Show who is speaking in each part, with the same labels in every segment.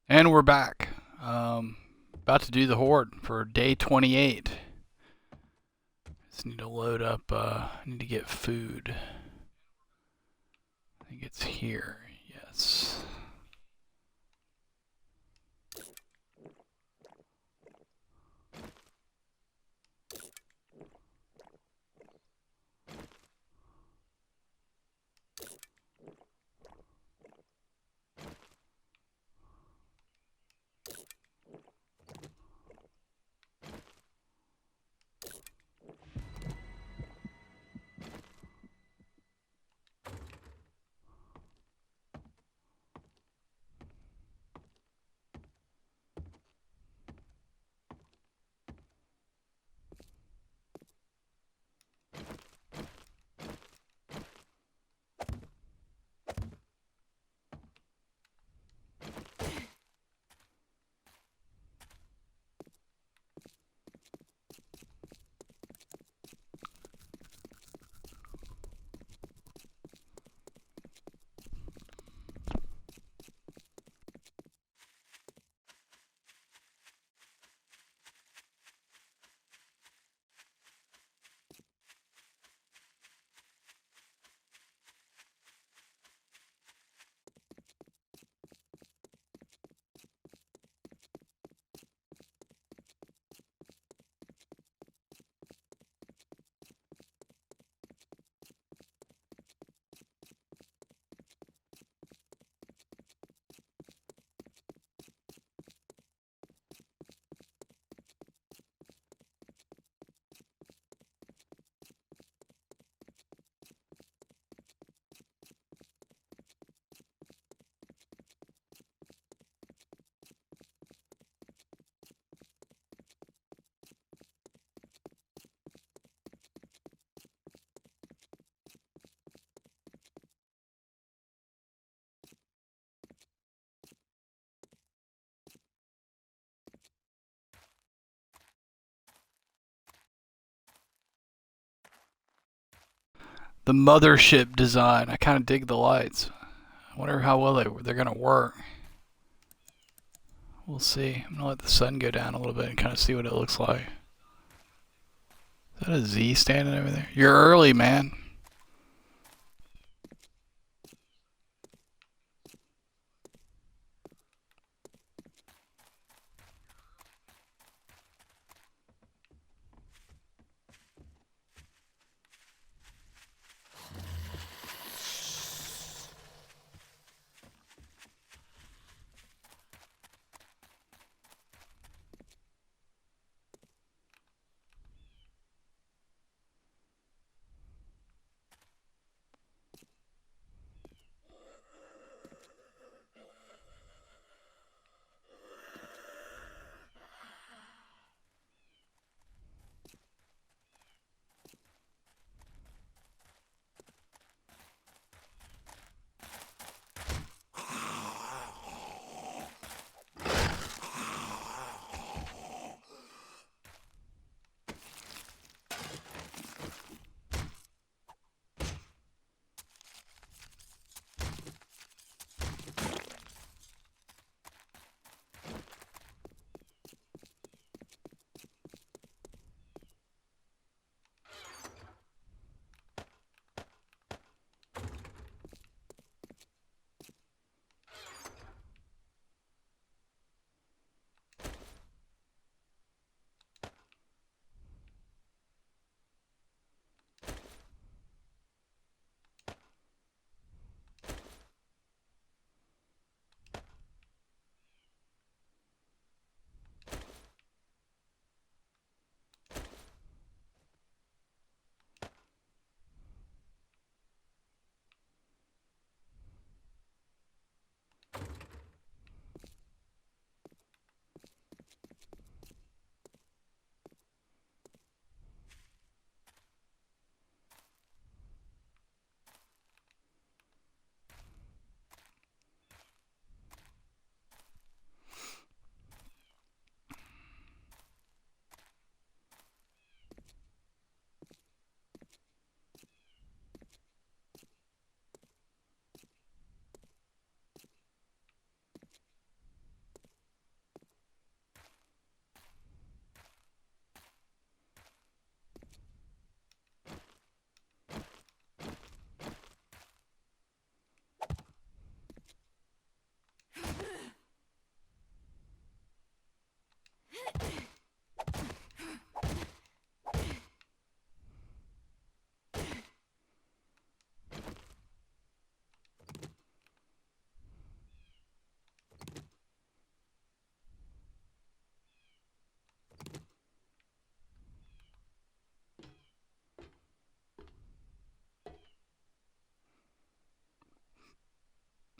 Speaker 1: And we're back. About to do the Horde for day 28. Just need to load up, need to get food. I think it's here. Yes. The mothership design. I kind of dig the lights. I wonder how well they're going to work. We'll see. I'm going to let the sun go down a little bit and kind of see what it looks like. Is that a Z standing over there? You're early, man.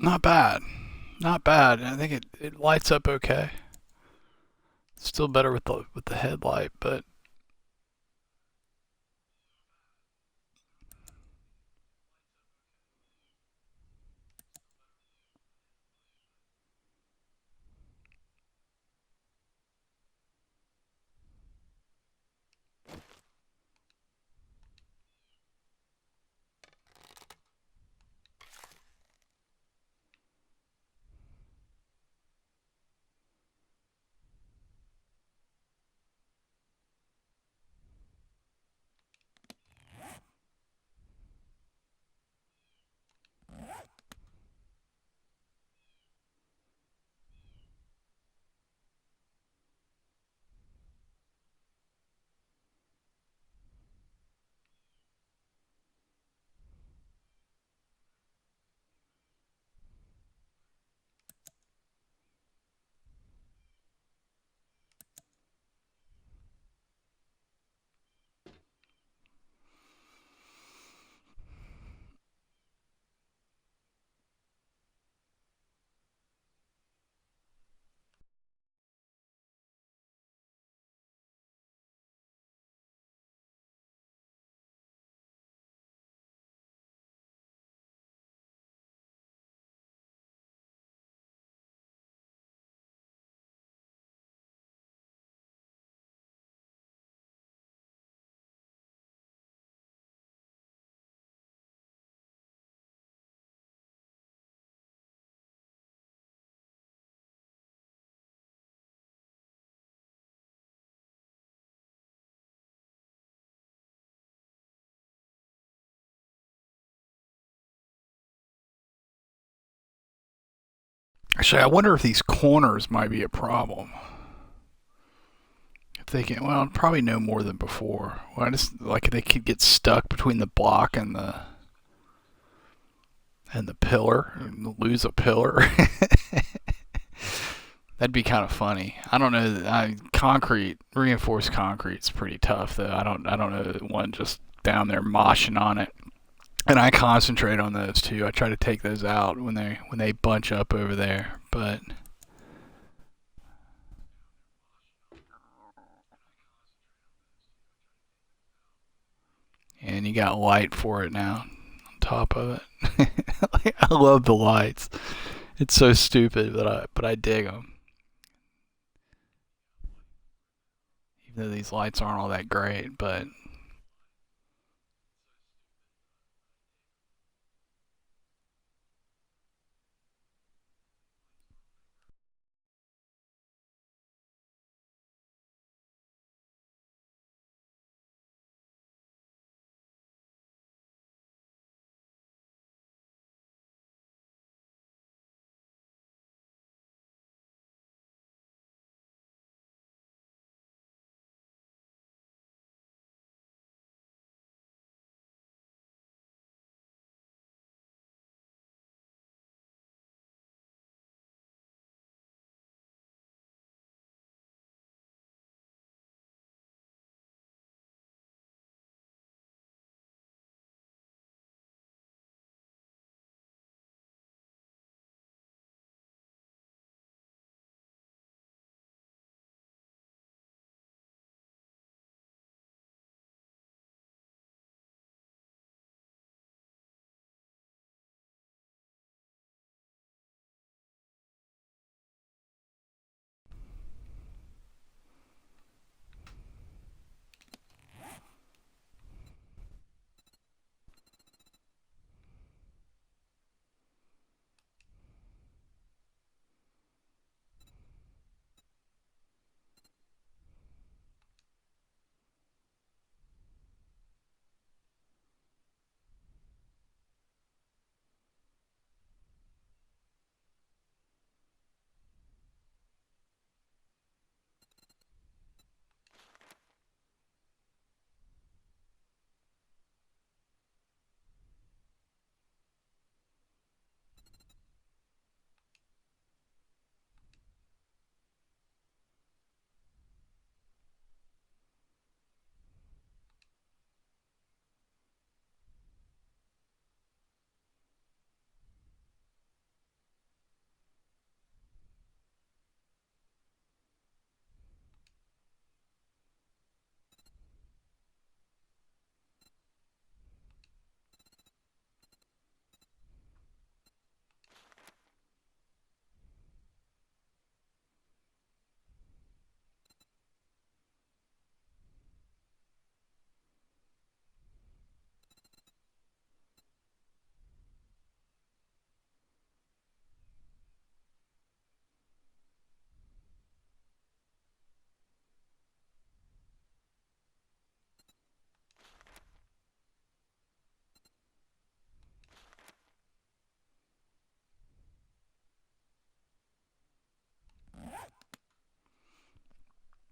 Speaker 1: Not bad. Not bad. I think it lights up okay. Still better with the headlight, but actually, I wonder if these corners might be a problem. If they can, well, probably no more than before. Well, I just like they could get stuck between the block and the pillar and lose a pillar. That'd be kind of funny. I don't know. Concrete, reinforced concrete's pretty tough though. I don't know that one just down there moshing on it. And I concentrate on those too. I try to take those out when they bunch up over there. But and you got light for it now on top of it. I love the lights. It's so stupid, but I dig them. Even though these lights aren't all that great, but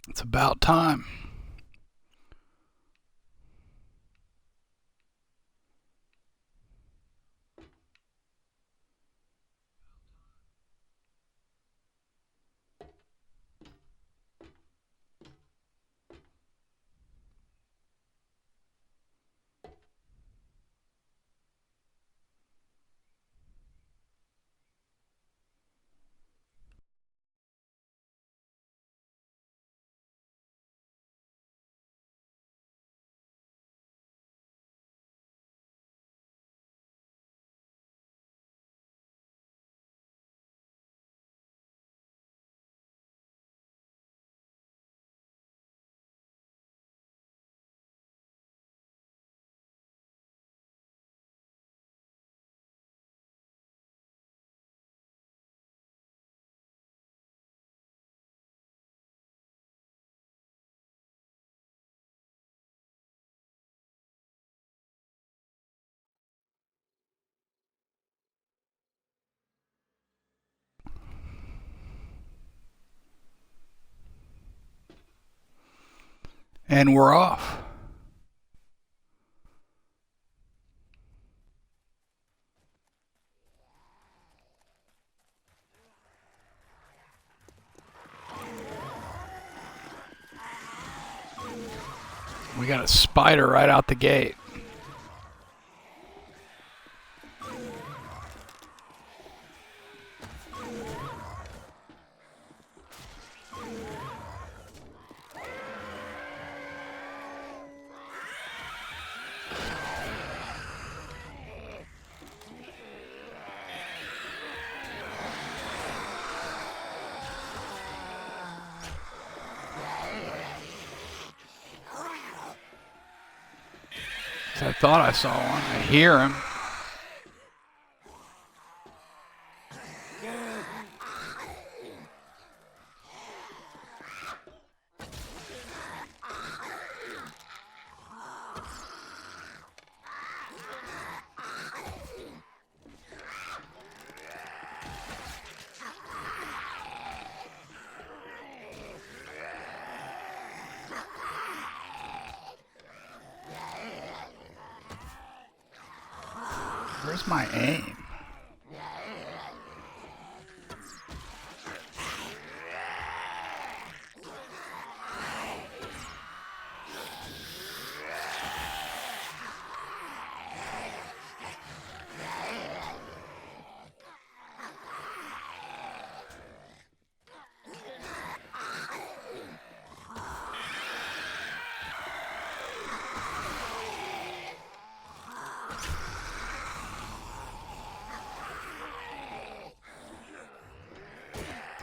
Speaker 1: It's about time. And we're off. We got a spider right out the gate. I thought I saw one. I hear him. Where's my aim?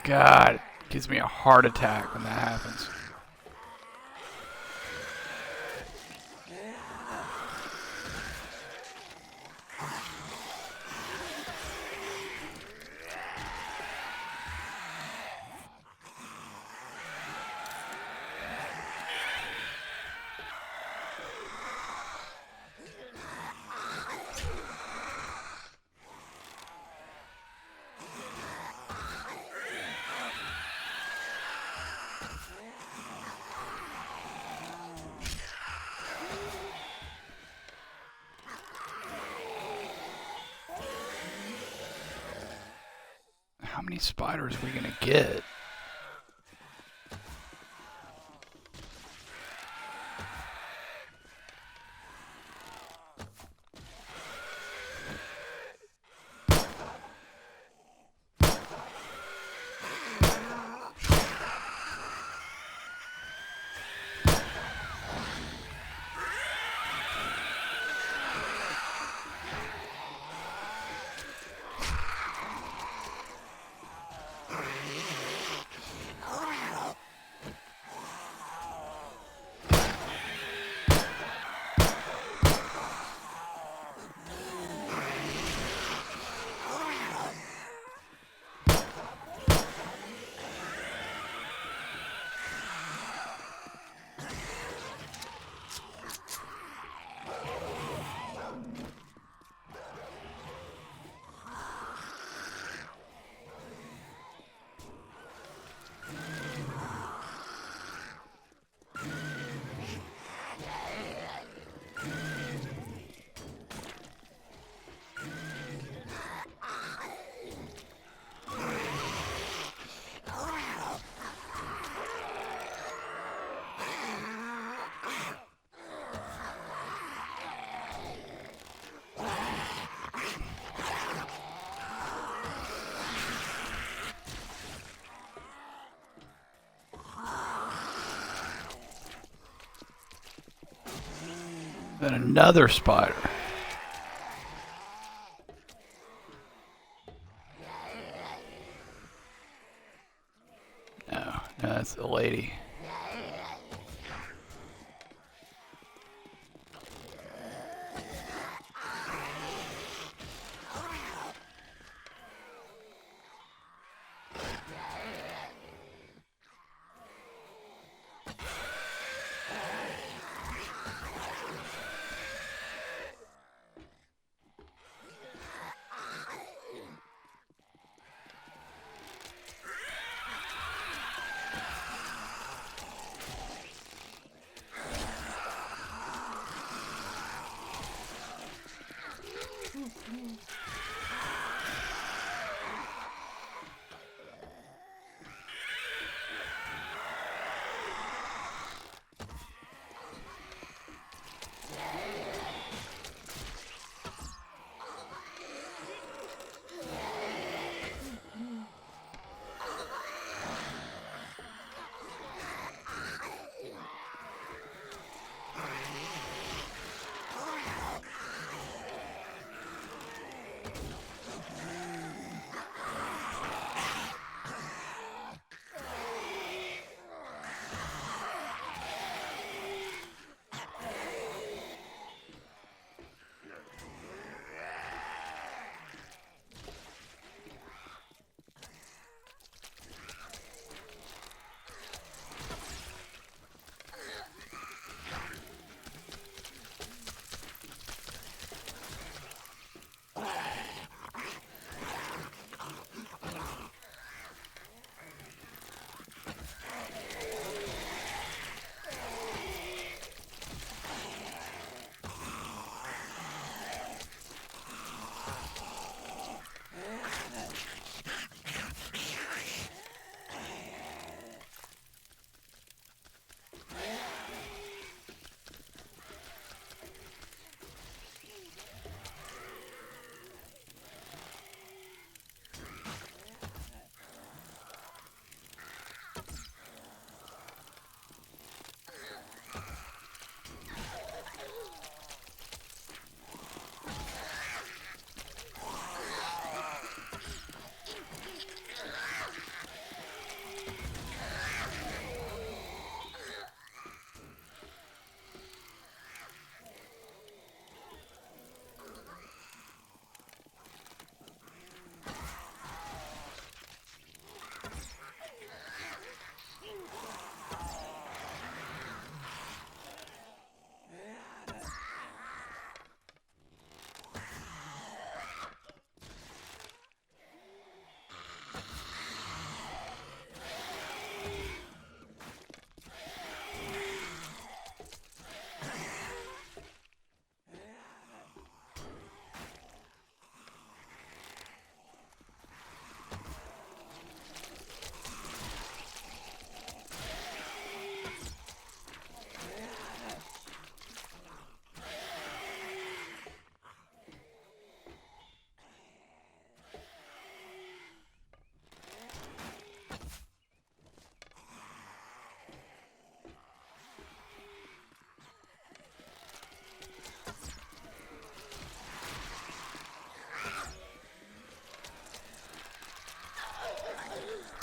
Speaker 1: God, it gives me a heart attack when that happens. How many spiders are we gonna get? Then another spider. No, that's the lady.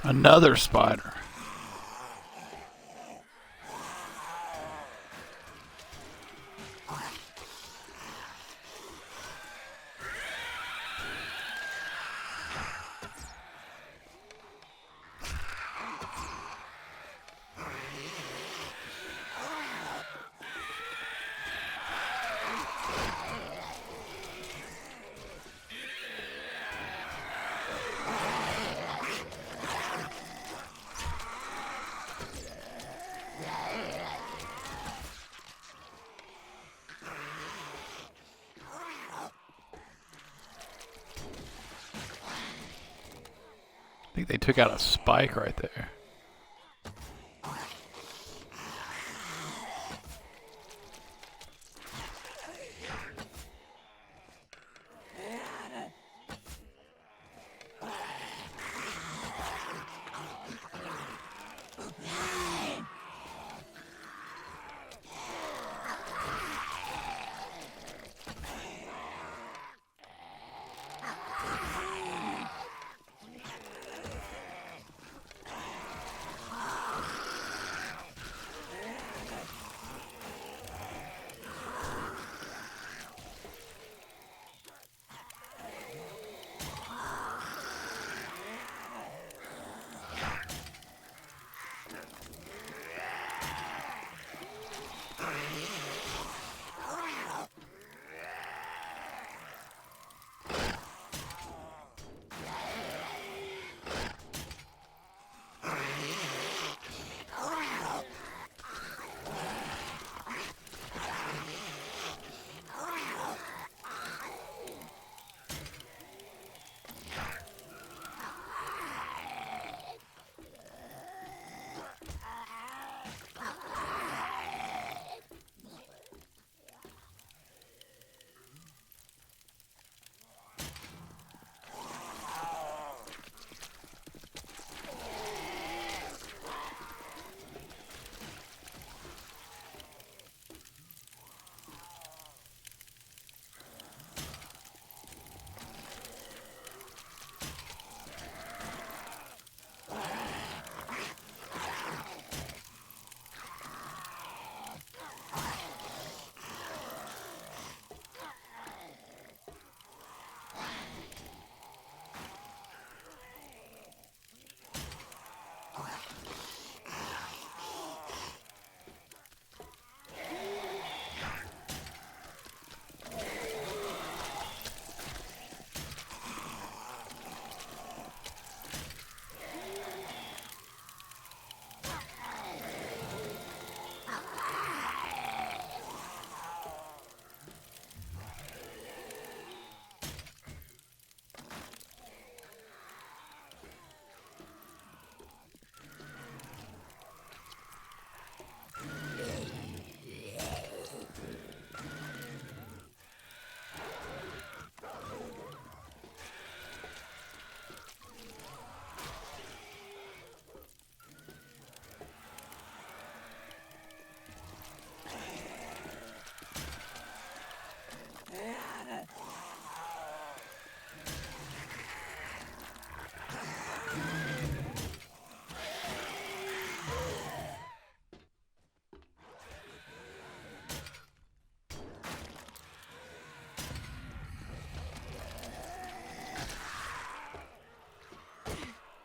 Speaker 1: Another spider. I think they took out a spike right there.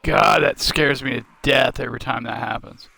Speaker 1: God, that scares me to death every time that happens.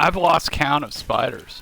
Speaker 1: I've lost count of spiders.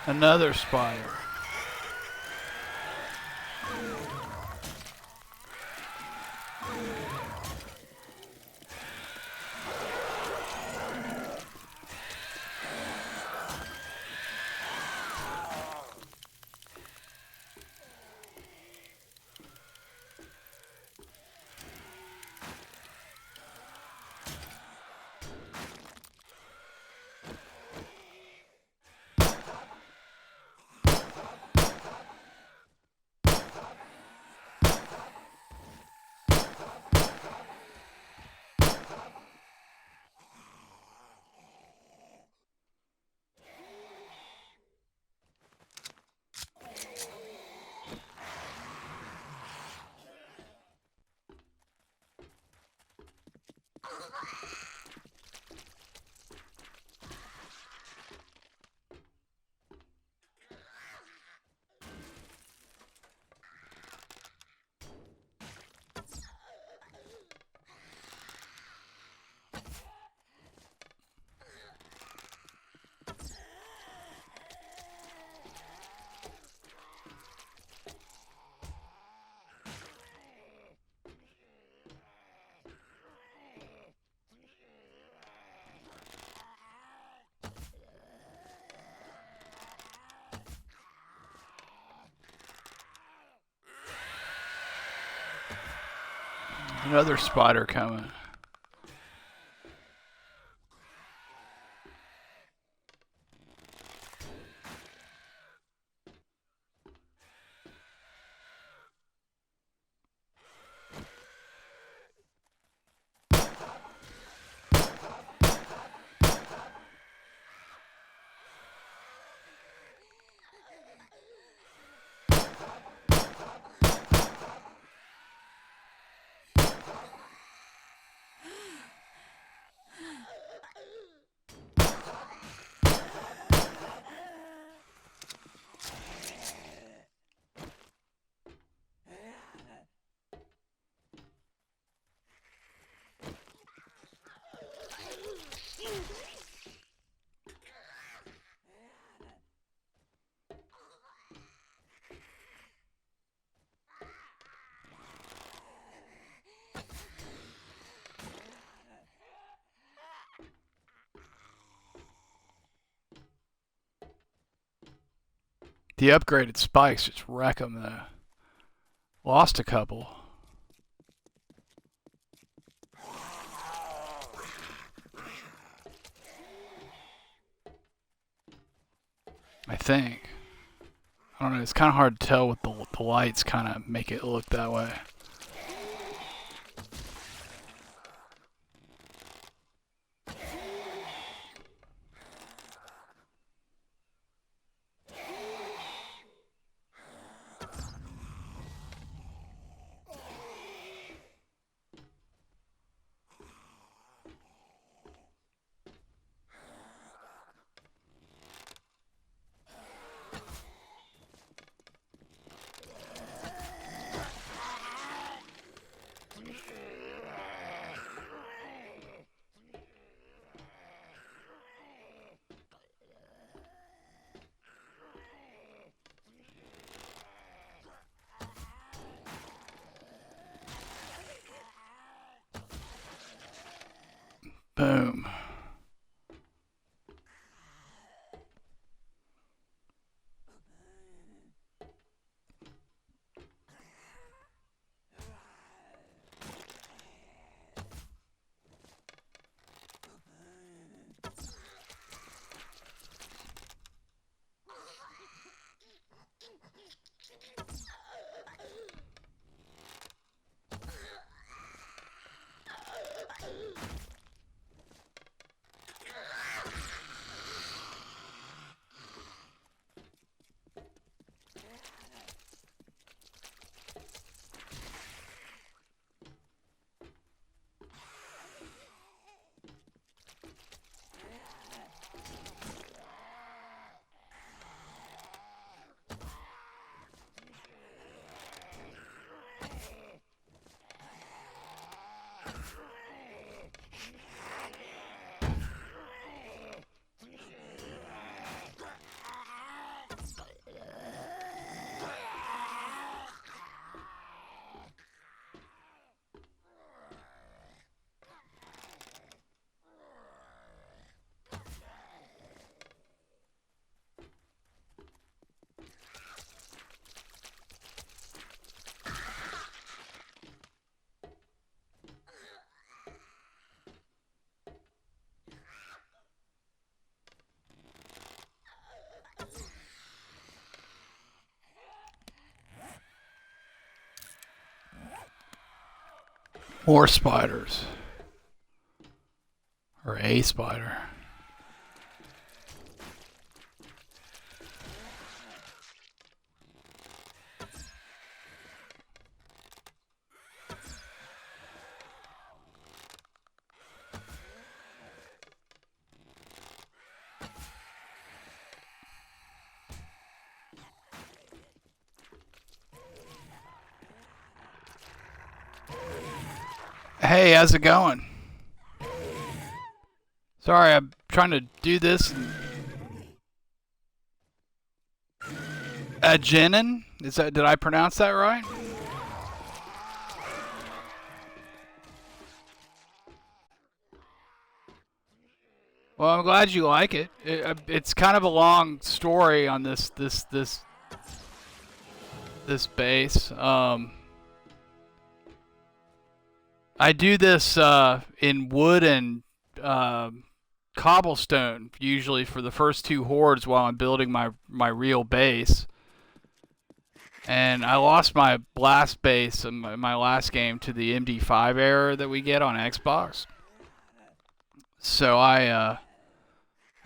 Speaker 1: Another spider. Another spider coming. The upgraded spikes just wreck them though. Lost a couple. I think. I don't know, it's kind of hard to tell with the lights kind of make it look that way. Boom. More spiders. Or a spider. Hey, how's it going? Sorry, I'm trying to do this. Jenin? Is that? Did I pronounce that right? Well, I'm glad you like it. It's kind of a long story on this base. I do this in wood and cobblestone usually for the first two hordes while I'm building my real base. And I lost my last base in my last game to the MD5 error that we get on Xbox. So I've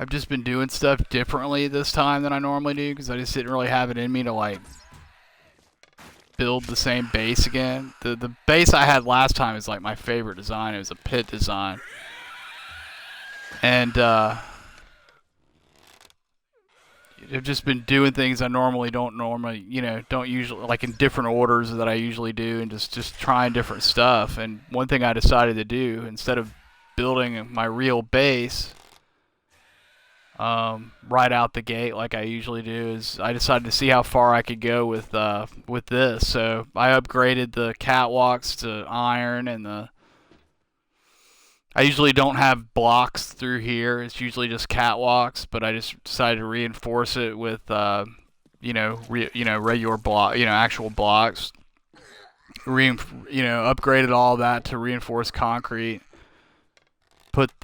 Speaker 1: just been doing stuff differently this time than I normally do because I just didn't really have it in me to like build the same base again. The base I had last time is like my favorite design. It was a pit design. And I've just been doing things I normally don't don't usually, like in different orders that I usually do, and just trying different stuff. And one thing I decided to do, instead of building my real base right out the gate like I usually do, is I decided to see how far I could go with this. So I upgraded the catwalks to iron, and I usually don't have blocks through here. It's usually just catwalks, but I just decided to reinforce it with regular block, actual blocks. Upgraded all that to reinforced concrete.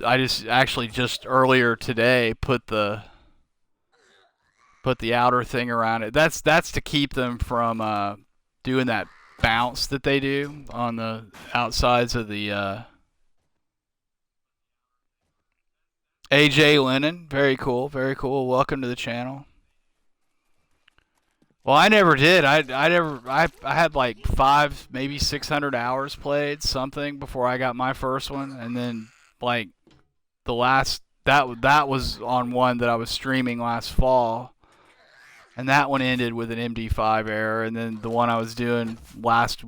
Speaker 1: I just earlier today put the outer thing around it. That's to keep them from doing that bounce that they do on the outsides of the AJ Lennon. Very cool, very cool. Welcome to the channel. Well, I never did. I had like 600 hours played something before I got my first one, and then like the last that was on one that I was streaming last fall, and that one ended with an MD5 error, and then the one I was doing last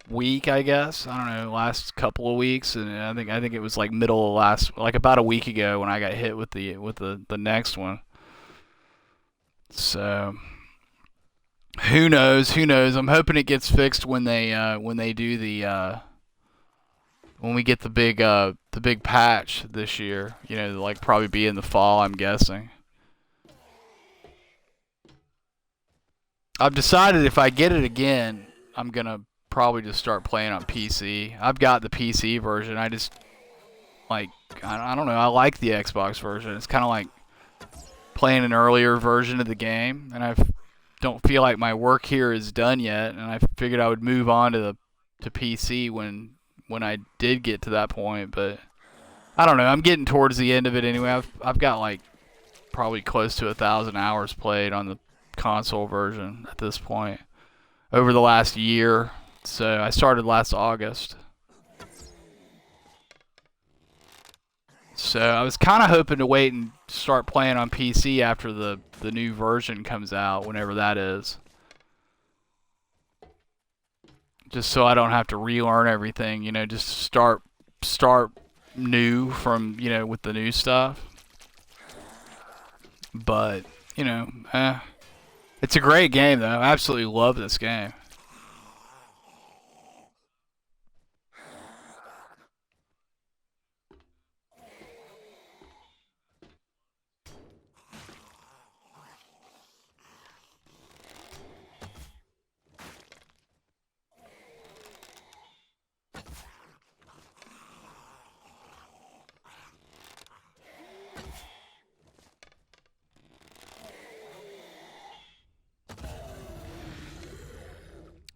Speaker 1: week, I guess, I don't know, last couple of weeks, and I think it was like middle of like about a week ago when I got hit with the next one. So who knows? Who knows? I'm hoping it gets fixed when they do when we get the big patch this year. Like probably be in the fall, I'm guessing. I've decided if I get it again, I'm gonna probably just start playing on PC. I've got the PC version. I just like I don't know. I like the Xbox version. It's kind of like playing an earlier version of the game, and I don't feel like my work here is done yet. And I figured I would move on to PC when I did get to that point. But I don't know. I'm getting towards the end of it anyway. I've got like probably close to 1,000 hours played on the console version at this point over the last year. So I started last August. So I was kind of hoping to wait and start playing on PC after the new version comes out, whenever that is. Just so I don't have to relearn everything, just start new from, with the new stuff. But, it's a great game though. I absolutely love this game.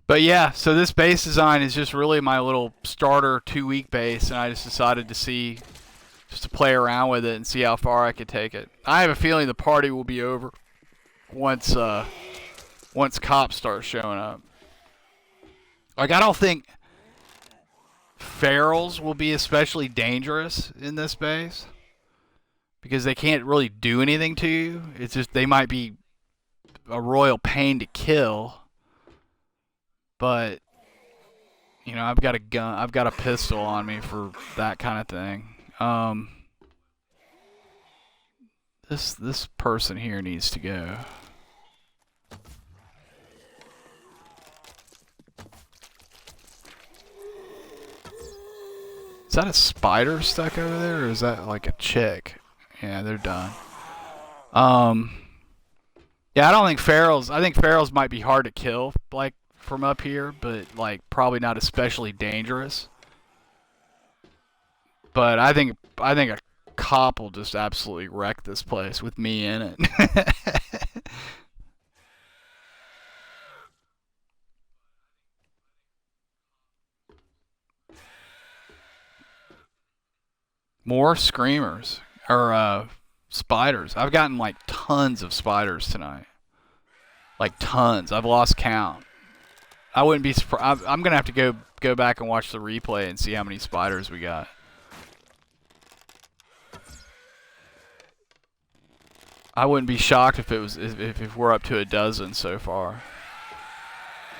Speaker 1: But yeah, so this base design is just really my little starter 2-week base, and I just decided just to play around with it and see how far I could take it. I have a feeling the party will be over once cops start showing up. Like, I don't think ferals will be especially dangerous in this base because they can't really do anything to you. It's just they might be a royal pain to kill. But, I've got a gun. I've got a pistol on me for that kind of thing. This person here needs to go. Is that a spider stuck over there, or is that like a chick? Yeah, they're done. Yeah, I don't think ferals. I think ferals might be hard to kill, like from up here, but like probably not especially dangerous. But I think a cop will just absolutely wreck this place with me in it. More screamers or spiders. I've gotten like tons of spiders tonight. Like tons. I've lost count. I wouldn't be surprised. I'm gonna have to go back and watch the replay and see how many spiders we got. I wouldn't be shocked if it was if we're up to a dozen so far.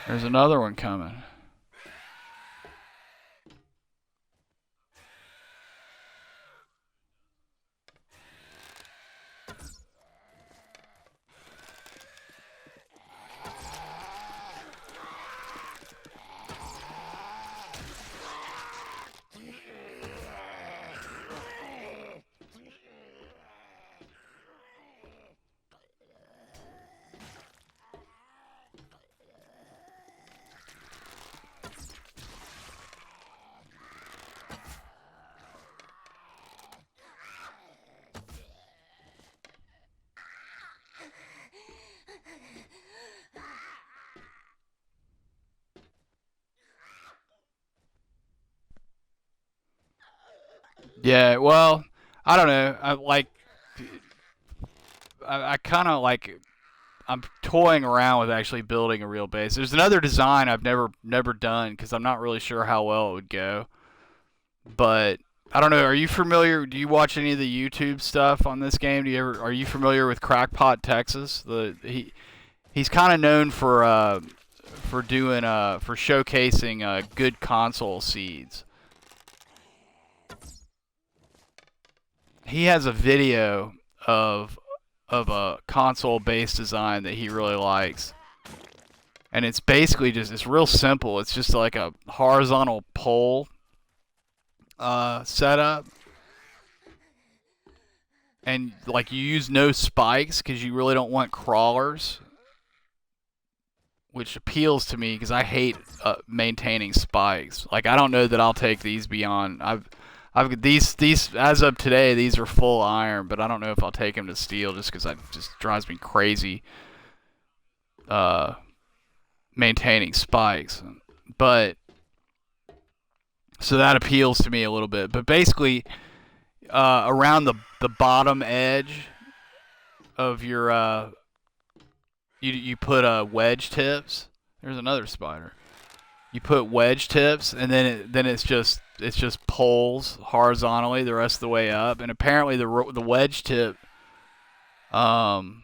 Speaker 1: There's another one coming. Yeah, well, I don't know. I kind of like I'm toying around with actually building a real base. There's another design I've never done because I'm not really sure how well it would go. But I don't know. Are you familiar? Do you watch any of the YouTube stuff on this game? Do you ever? Are you familiar with Crackpot Texas? He's kind of known for doing for showcasing good console seeds. He has a video of a console based design that he really likes. And it's basically just it's real simple. It's just like a horizontal pole setup, and like you use no spikes because you really don't want crawlers, which appeals to me because I hate maintaining spikes. Like I don't know that I'll take these beyond. I've these as of today these are full iron, but I don't know if I'll take them to steel just because it just drives me crazy. Uh, Maintaining spikes, but so that appeals to me a little bit. But basically, around the bottom edge of your you put wedge tips. There's another spider. You put wedge tips, and then it's just poles horizontally the rest of the way up. And apparently the wedge tip, um,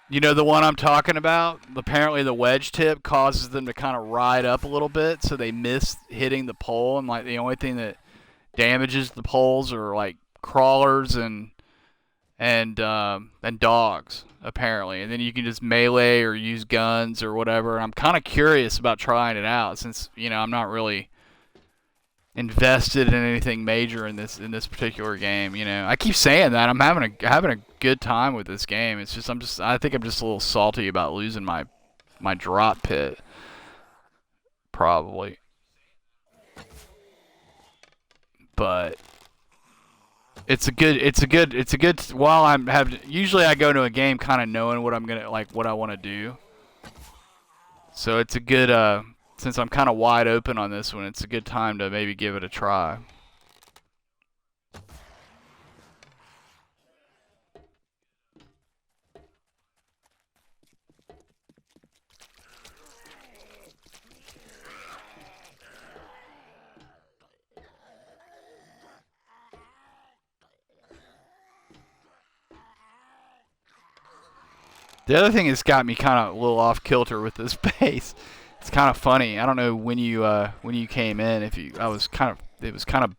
Speaker 1: you know the one I'm talking about. Apparently the wedge tip causes them to kind of ride up a little bit, so they miss hitting the pole. And like the only thing that damages the poles are like crawlers and dogs apparently, and then you can just melee or use guns or whatever. And I'm kind of curious about trying it out since I'm not really invested in anything major in this particular game. I keep saying that I'm having a good time with this game. It's just I think I'm just a little salty about losing my drop pit probably, but it's a good while I'm have usually I go to a game kind of knowing what I'm gonna like what I want to do. So it's a good since I'm kind of wide open on this one, it's a good time to maybe give it a try. The other thing that's got me kind of a little off kilter with this base, it's kind of funny. I don't know when you came in if you I was kind of it was kind of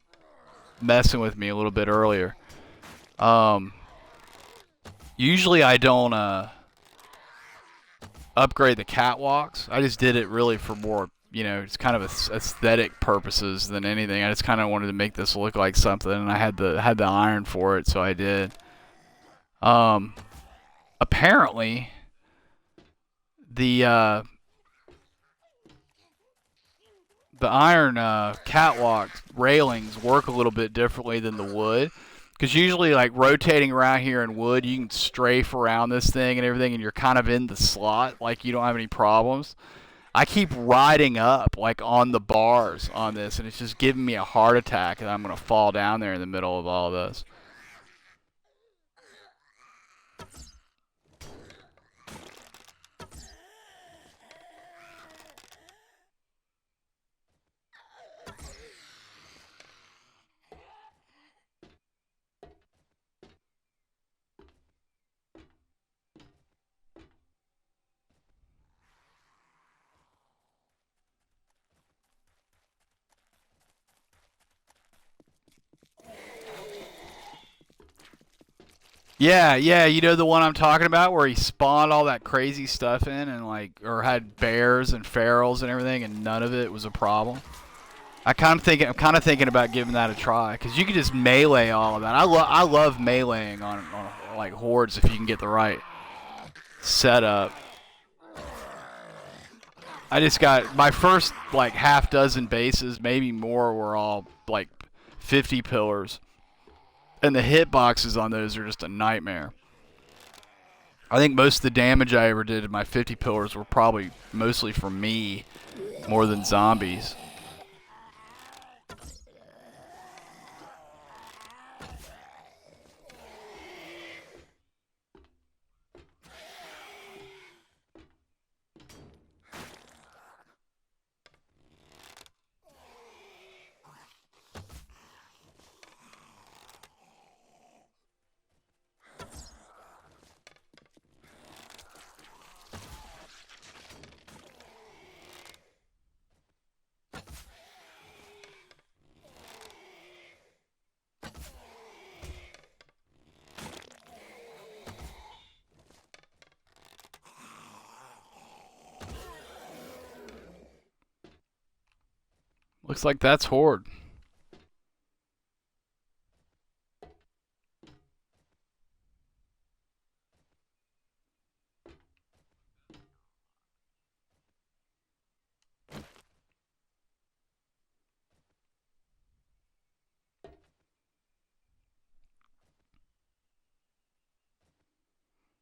Speaker 1: messing with me a little bit earlier. Um, Usually I don't upgrade the catwalks. I just did it really for more, it's kind of aesthetic purposes than anything. I just kind of wanted to make this look like something, and I had the iron for it, so I did. Um, Apparently the the iron catwalk railings work a little bit differently than the wood. Because usually, like rotating around here in wood, you can strafe around this thing and everything, and you're kind of in the slot, like you don't have any problems. I keep riding up, like on the bars on this, and it's just giving me a heart attack, and I'm gonna fall down there in the middle of all this. Yeah, yeah, you know the one I'm talking about where he spawned all that crazy stuff in and like or had bears and ferals and everything and none of it was a problem. I'm kind of thinking about giving that a try cuz you can just melee all of that. I love meleeing on like hordes if you can get the right setup. I just got my first like half dozen bases, maybe more were all like 50 pillars. And the hitboxes on those are just a nightmare. I think most of the damage I ever did in my 50 pillars were probably mostly from me more than zombies. Looks like that's Horde.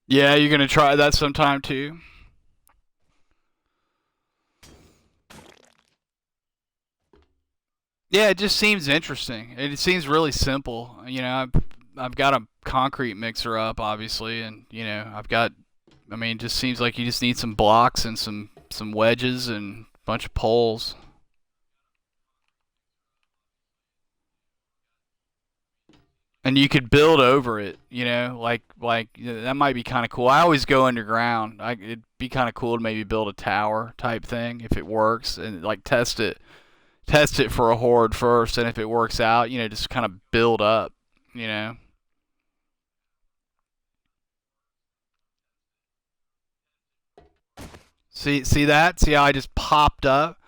Speaker 1: Yeah, you're gonna try that sometime too. Yeah, it just seems interesting. It seems really simple. I've got a concrete mixer up, obviously, and I've got. I mean, it just seems like you just need some blocks and some wedges and a bunch of poles. And you could build over it, that might be kind of cool. I always go underground. It'd be kind of cool to maybe build a tower type thing if it works, and like test it for a horde first, and if it works out, just kind of build up, you know. See that? See how I just popped up?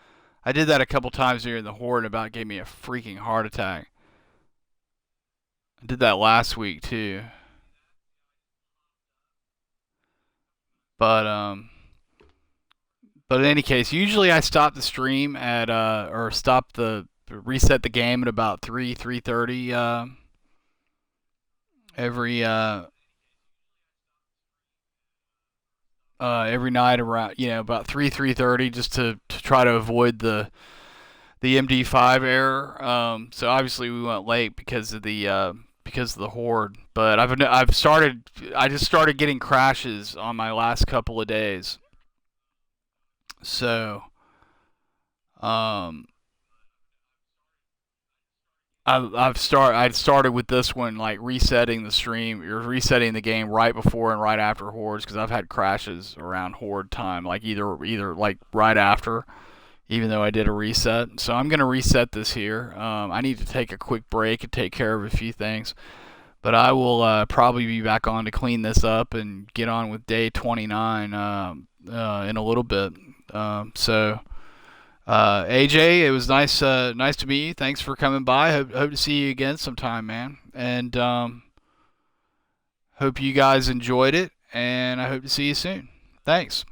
Speaker 1: I did that a couple times here in the horde, and about gave me a freaking heart attack. I did that last week too, but But in any case, usually I stop the stream at or stop the reset the game at about 3:30 every every night around about 3:30 just to try to avoid the MD5 error. So obviously we went late because of the horde. But I just started getting crashes on my last couple of days. So um I started with this one like resetting the stream or resetting the game right before and right after hordes because I've had crashes around horde time like either like right after even though I did a reset. So I'm gonna reset this here. I need to take a quick break and take care of a few things, but I will probably be back on to clean this up and get on with day 29 in a little bit. AJ, it was nice to meet you. Thanks for coming by. Hope to see you again sometime, man. And hope you guys enjoyed it. And I hope to see you soon. Thanks.